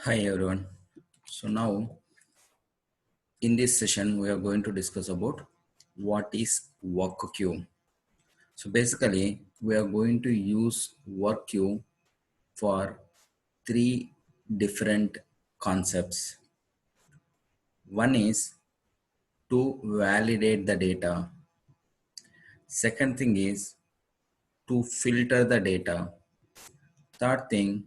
Hi everyone. So now in this session we are going to discuss about what is work queue. So basically we are going to use work queue for three different concepts. One is to validate the data. Second thing is to filter the data. Third thing,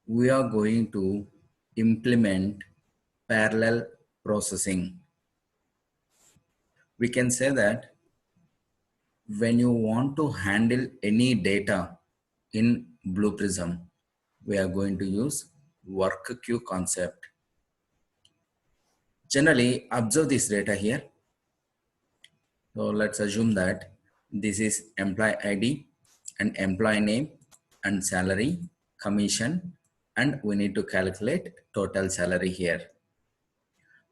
we are going to implement parallel processing. We can say that when you want to handle any data in Blue Prism, we are going to use work queue concept. Generally, observe this data here. So let's assume that this is employee ID and employee name and salary, commission, and we need to calculate total salary here.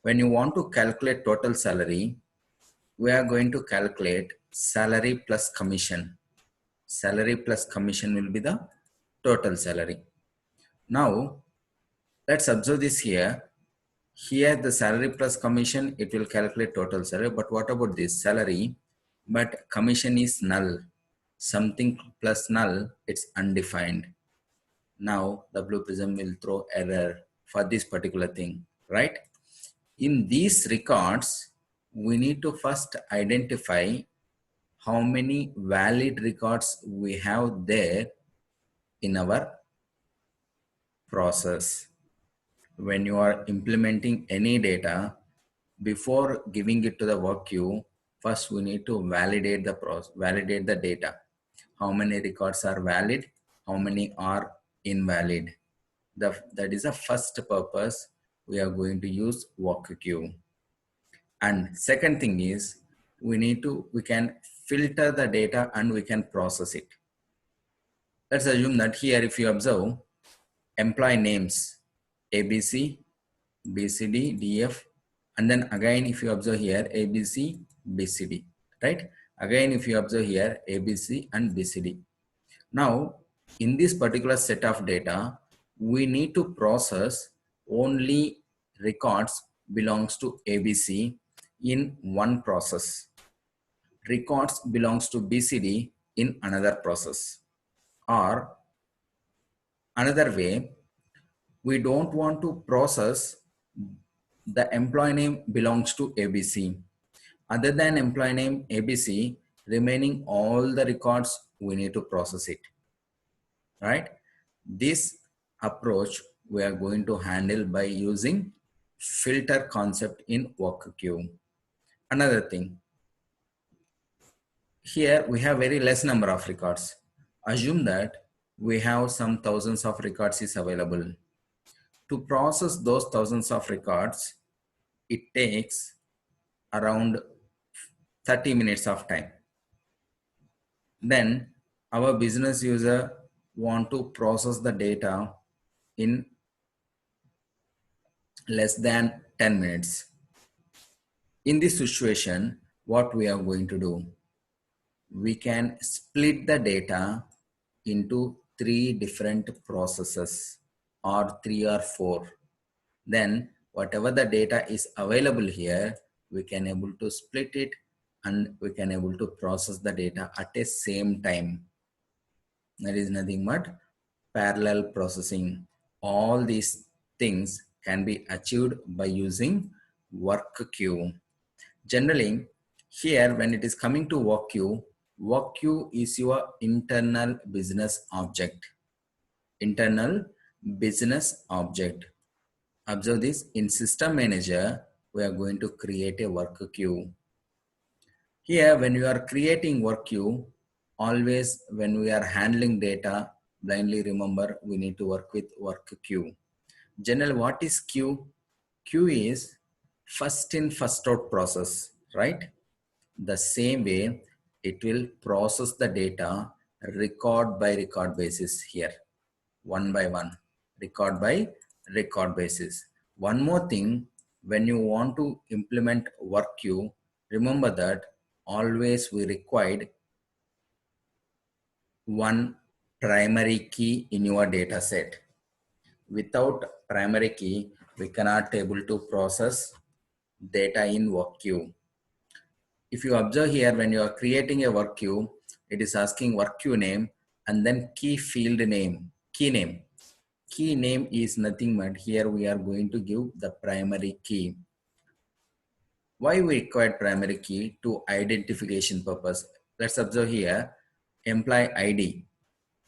When you want to calculate total salary, we are going to calculate salary plus commission. Salary plus commission will be the total salary. Now, let's observe this here. Here the salary plus commission, it will calculate total salary. But what about this salary? But commission is null. Something plus null, it's undefined. Now the Blue Prism will throw error for this particular thing, right? In these records, we need to first identify how many valid records we have there in our process. When you are implementing any data, before giving it to the work queue, first we need to validate the process, validate the data. How many records are valid, how many are invalid. That is the first purpose we are going to use work queue. And second thing is we can filter the data and we can process it. Let's assume that here if you observe employee names ABC, BCD, DF, and then again if you observe here ABC, BCD, right? Again if you observe here ABC and BCD. Now in this particular set of data, we need to process only records belongs to ABC in one process. Records belongs to BCD in another process. Or another way, we don't want to process the employee name belongs to ABC. Other than employee name ABC, remaining all the records, we need to process it, right? This approach we are going to handle by using filter concept in work queue. Another thing, here we have very less number of records. Assume that we have some thousands of records is available. To process those thousands of records, it takes around 30 minutes of time. Then our business user want to process the data in less than 10 minutes. In this situation, what we are going to do? We can split the data into three different processes or three or four. Then whatever the data is available here, we can able to split it and we can able to process the data at a same time. That is nothing but parallel processing. All these things can be achieved by using work queue. Generally, here when it is coming to work queue is your internal business object. Internal business object. Observe this, in System Manager, we are going to create a work queue. Here, when you are creating work queue, always when we are handling data, blindly remember we need to work with work queue. General, what is queue? Queue is first in, first out process, right? The same way, it will process the data record by record basis here, one by one, record by record basis. One more thing, when you want to implement work queue, remember that always we required one primary key in your data set. without primary key, we cannot able to process data in work queue. If you observe here, when you are creating a work queue, it is asking work queue name and then key field name, key name. Key name is nothing but here we are going to give the primary key. Why we require primary key? To identification purpose. Let's observe here, employee ID,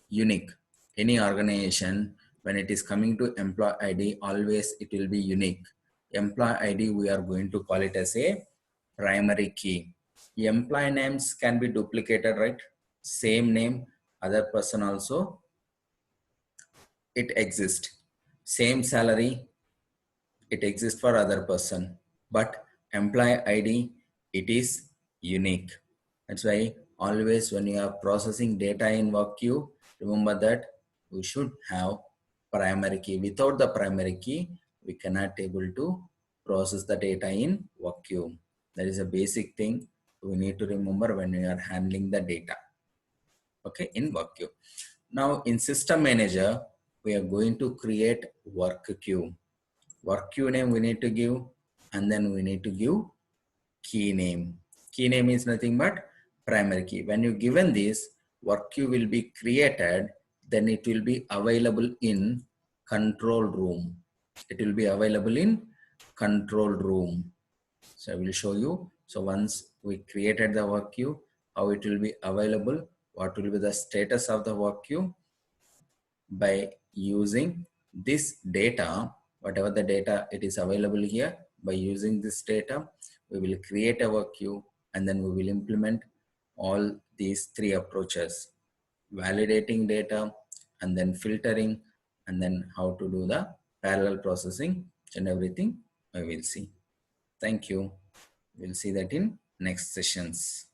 unique. Any organization, when it is coming to employee ID, always it will be unique. Employee ID, we are going to call it as a primary key. Employee names can be duplicated, right? Same name, other person also, it exists. Same salary, it exists for other person, but employee ID, it is unique. That's why always when you are processing data in work queue, remember that we should have primary key. Without the primary key, we cannot able to process the data in work queue. That is a basic thing we need to remember when we are handling the data, okay, in work queue. Now in system manager, we are going to create work queue. Work queue name we need to give, and then we need to give key name. Key name is nothing but primary key. When you given this, work queue will be created, then it will be available in control room. It will be available in control room. So I will show you. So once we created the work queue, how it will be available, what will be the status of the work queue. By using this data, whatever the data it is available here, by using this data, we will create our queue, and then we will implement all these three approaches: validating data, and then filtering, and then how to do the parallel processing and everything we will see. Thank you. We'll see that in next sessions.